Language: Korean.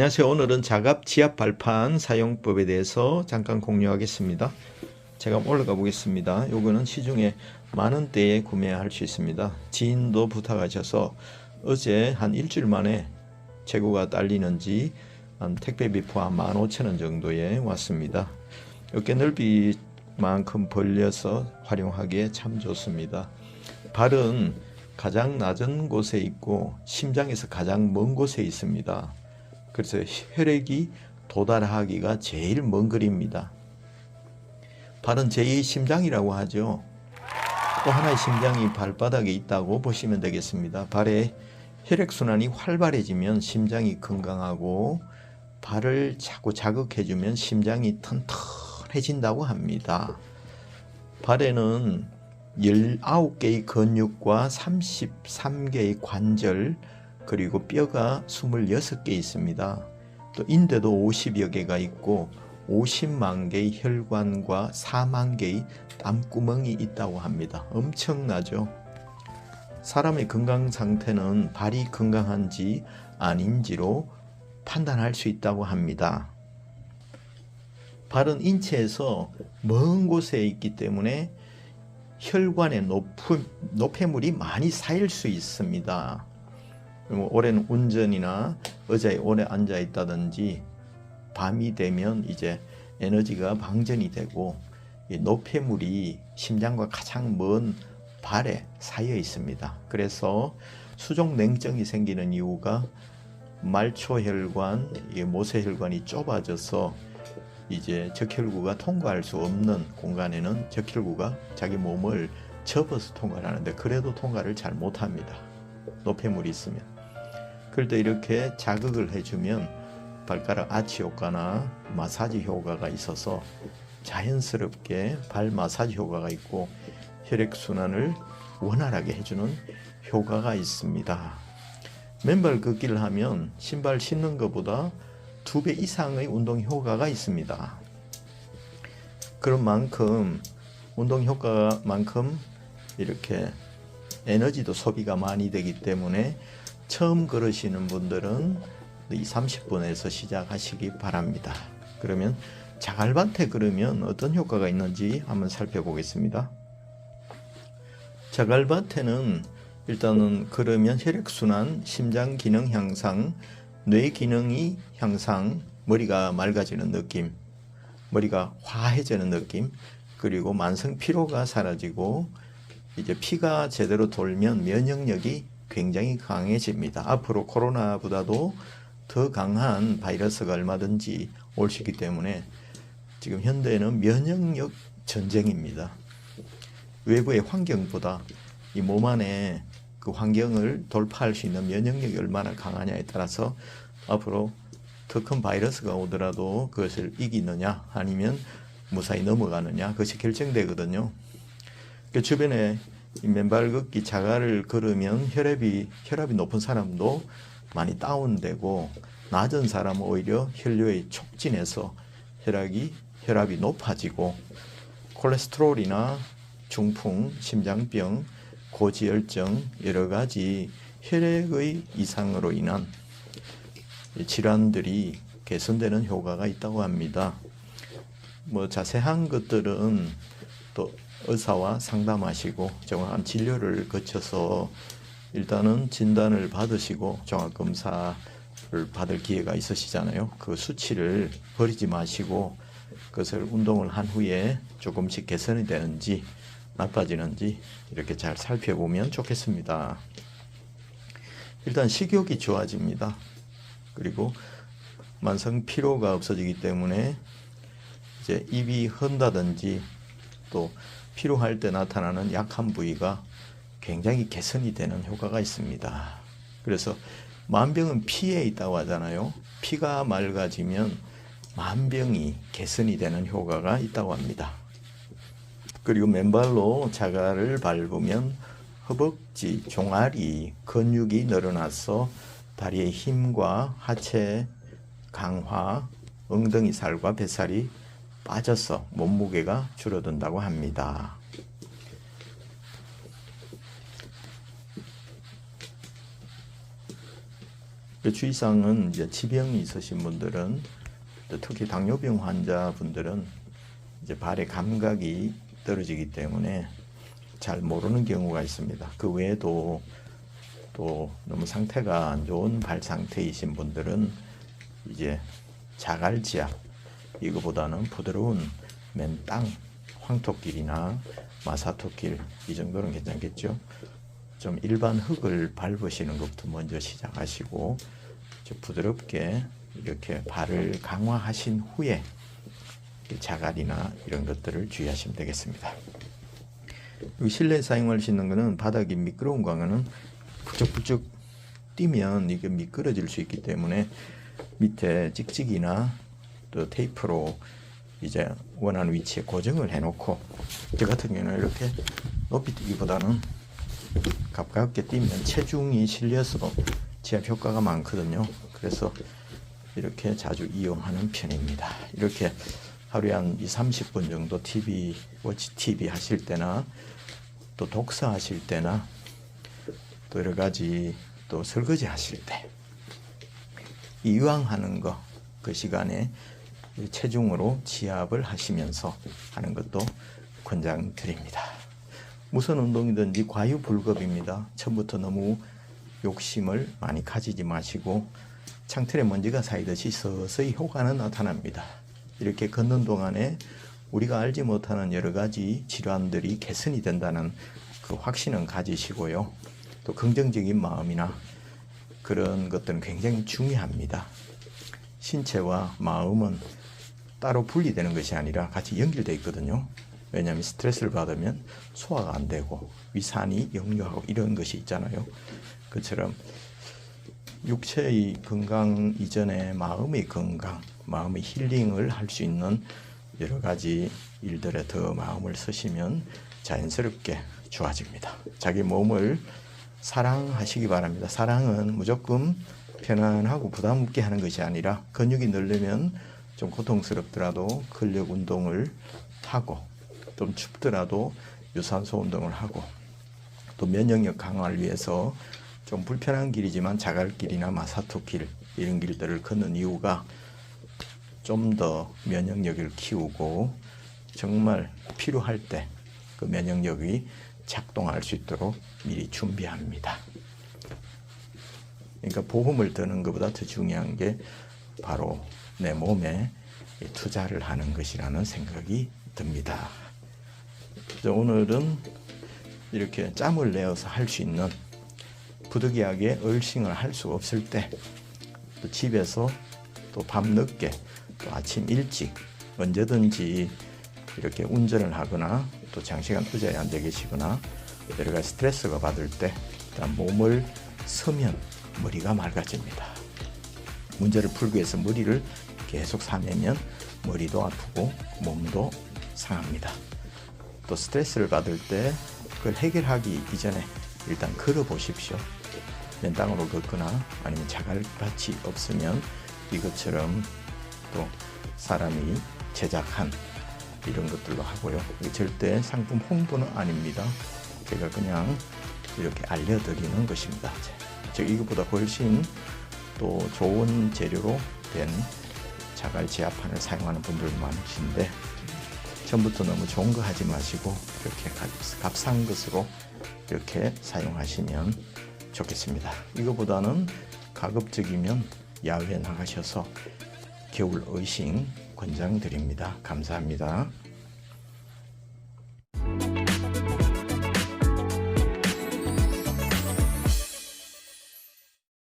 안녕하세요. 오늘은 자갑 지압 발판 사용법에 대해서 잠깐 공유하겠습니다. 제가 올라가 보겠습니다. 요거는 시중에 만원대에 구매할 수 있습니다. 지인도 부탁하셔서 어제 한 일주일 만에 재고가 딸리는지 한 택배비 포함 15,000원 정도에 왔습니다. 어깨 넓이만큼 벌려서 활용하기에 참 좋습니다. 발은 가장 낮은 곳에 있고 심장에서 가장 먼 곳에 있습니다. 그래서 혈액이 도달하기가 제일 먼 거리입니다. 발은 제2의 심장이라고 하죠. 또 하나의 심장이 발바닥에 있다고 보시면 되겠습니다. 발의 혈액순환이 활발해지면 심장이 건강하고 발을 자꾸 자극해주면 심장이 튼튼해진다고 합니다. 발에는 19개의 근육과 33개의 관절 그리고 뼈가 26개 있습니다. 또 인대도 50여 개가 있고 50만 개의 혈관과 4만 개의 땀구멍이 있다고 합니다. 엄청나죠? 사람의 건강 상태는 발이 건강한지 아닌지로 판단할 수 있다고 합니다. 발은 인체에서 먼 곳에 있기 때문에 혈관에 노폐물이 많이 쌓일 수 있습니다. 오랜 운전이나 의자에 오래 앉아 있다든지 밤이 되면 이제 에너지가 방전이 되고 노폐물이 심장과 가장 먼 발에 쌓여 있습니다. 그래서 수족냉증이 생기는 이유가 말초혈관, 모세혈관이 좁아져서 이제 적혈구가 통과할 수 없는 공간에는 적혈구가 자기 몸을 접어서 통과를 하는데 그래도 통과를 잘 못합니다. 노폐물이 있으면. 그럴 때 이렇게 자극을 해주면 발가락 아치 효과나 마사지 효과가 있어서 자연스럽게 발 마사지 효과가 있고 혈액순환을 원활하게 해주는 효과가 있습니다. 맨발 걷기를 하면 신발 신는 것보다 2배 이상의 운동 효과가 있습니다. 그런 만큼 운동 효과만큼 이렇게 에너지도 소비가 많이 되기 때문에 처음 걸으시는 분들은 30분에서 시작하시기 바랍니다. 그러면 자갈밭에 걸으면 어떤 효과가 있는지 한번 살펴보겠습니다. 자갈밭에는 일단은 걸으면 혈액순환, 심장 기능 향상, 뇌 기능이 향상, 머리가 맑아지는 느낌, 머리가 화해지는 느낌, 그리고 만성 피로가 사라지고 이제 피가 제대로 돌면 면역력이 굉장히 강해집니다. 앞으로 코로나보다도 더 강한 바이러스가 얼마든지 올 수 있기 때문에 지금 현대는 면역력 전쟁입니다. 외부의 환경보다 이 몸 안에 그 환경을 돌파할 수 있는 면역력이 얼마나 강하냐에 따라서 앞으로 더 큰 바이러스가 오더라도 그것을 이기느냐 아니면 무사히 넘어가느냐 그것이 결정되거든요. 그 주변에 이 맨발 걷기 자갈을 걸으면 혈압이 높은 사람도 많이 다운되고 낮은 사람은 오히려 혈류에 촉진해서 혈압이 높아지고 콜레스테롤이나 중풍, 심장병, 고지혈증 여러 가지 혈액의 이상으로 인한 질환들이 개선되는 효과가 있다고 합니다. 자세한 것들은 또 의사와 상담하시고 정확한 진료를 거쳐서 일단은 진단을 받으시고 종합검사를 받을 기회가 있으시잖아요. 그 수치를 버리지 마시고 그것을 운동을 한 후에 조금씩 개선이 되는지 나빠지는지 이렇게 잘 살펴보면 좋겠습니다. 일단 식욕이 좋아집니다. 그리고 만성 피로가 없어지기 때문에 이제 입이 흔다든지 또 피로할 때 나타나는 약한 부위가 굉장히 개선이 되는 효과가 있습니다. 그래서 만병은 피에 있다고 하잖아요. 피가 맑아지면 만병이 개선이 되는 효과가 있다고 합니다. 그리고 맨발로 자갈을 밟으면 허벅지, 종아리, 근육이 늘어나서 다리의 힘과 하체 강화, 엉덩이 살과 뱃살이 빠져서 몸무게가 줄어든다고 합니다. 그 주의사항은 이제 지병이 있으신 분들은, 특히 당뇨병 환자분들은 이제 발의 감각이 떨어지기 때문에 잘 모르는 경우가 있습니다. 그 외에도 또 너무 상태가 안 좋은 발 상태이신 분들은 이제 자갈지압, 이거보다는 부드러운 맨땅, 황토길이나 마사토길, 이 정도는 괜찮겠죠. 좀 일반 흙을 밟으시는 것부터 먼저 시작하시고 좀 부드럽게 이렇게 발을 강화하신 후에 자갈이나 이런 것들을 주의하시면 되겠습니다. 실내 사용할 수 있는 것은 바닥이 미끄러운 거는 부쩍부쩍 뛰면 이게 미끄러질 수 있기 때문에 밑에 찍찍이나 또 테이프로 이제 원하는 위치에 고정을 해놓고, 저 같은 경우는 이렇게 높이 뛰기보다는 가깝게 뛰면 체중이 실려서 지압 효과가 많거든요. 그래서 이렇게 자주 이용하는 편입니다. 이렇게 하루에 한 20-30분 정도 워치 TV 하실 때나 또 독서하실 때나 또 여러 가지 또 설거지 하실 때 이왕하는 거, 그 시간에 체중으로 지압을 하시면서 하는 것도 권장드립니다. 무슨 운동이든지 과유불급입니다. 처음부터 너무 욕심을 많이 가지지 마시고 창틀에 먼지가 쌓이듯이 서서히 효과는 나타납니다. 이렇게 걷는 동안에 우리가 알지 못하는 여러 가지 질환들이 개선이 된다는 그 확신은 가지시고요. 또 긍정적인 마음이나 그런 것들은 굉장히 중요합니다. 신체와 마음은 따로 분리되는 것이 아니라 같이 연결되어 있거든요. 왜냐하면 스트레스를 받으면 소화가 안 되고 위산이 역류하고 이런 것이 있잖아요. 그처럼 육체의 건강 이전에 마음의 건강, 마음의 힐링을 할 수 있는 여러 가지 일들에 더 마음을 쓰시면 자연스럽게 좋아집니다. 자기 몸을 사랑하시기 바랍니다. 사랑은 무조건 편안하고 부담 없게 하는 것이 아니라 근육이 늘려면 좀 고통스럽더라도 근력 운동을 하고 좀 춥더라도 유산소 운동을 하고 또 면역력 강화를 위해서 좀 불편한 길이지만 자갈길이나 마사토길 이런 길들을 걷는 이유가 좀 더 면역력을 키우고 정말 필요할 때 그 면역력이 작동할 수 있도록 미리 준비합니다. 그러니까 보험을 드는 것보다 더 중요한 게 바로 내 몸에 투자를 하는 것이라는 생각이 듭니다. 오늘은 이렇게 짬을 내어서 할 수 있는 부득이하게 얼싱을 할 수 없을 때 또 집에서 또 밤늦게 또 아침 일찍 언제든지 이렇게 운전을 하거나 또 장시간 의자에 앉아 계시거나 여러 가지 스트레스가 받을 때 일단 몸을 서면 머리가 맑아집니다. 문제를 풀기 위해서 머리를 계속 사매면 머리도 아프고 몸도 상합니다. 또 스트레스를 받을 때 그걸 해결하기 이전에 일단 걸어 보십시오. 맨땅으로 걷거나 아니면 자갈밭이 없으면 이것처럼 또 사람이 제작한 이런 것들로 하고요. 절대 상품 홍보는 아닙니다. 제가 그냥 이렇게 알려드리는 것입니다. 즉 이것보다 훨씬 또 좋은 재료로 된 자갈 제압판을 사용하는 분들 많으신데 처음부터 너무 좋은 거 하지 마시고 이렇게 값싼 것으로 이렇게 사용하시면 좋겠습니다. 이거보다는 가급적이면 야외에 나가셔서 겨울 어싱 권장드립니다. 감사합니다.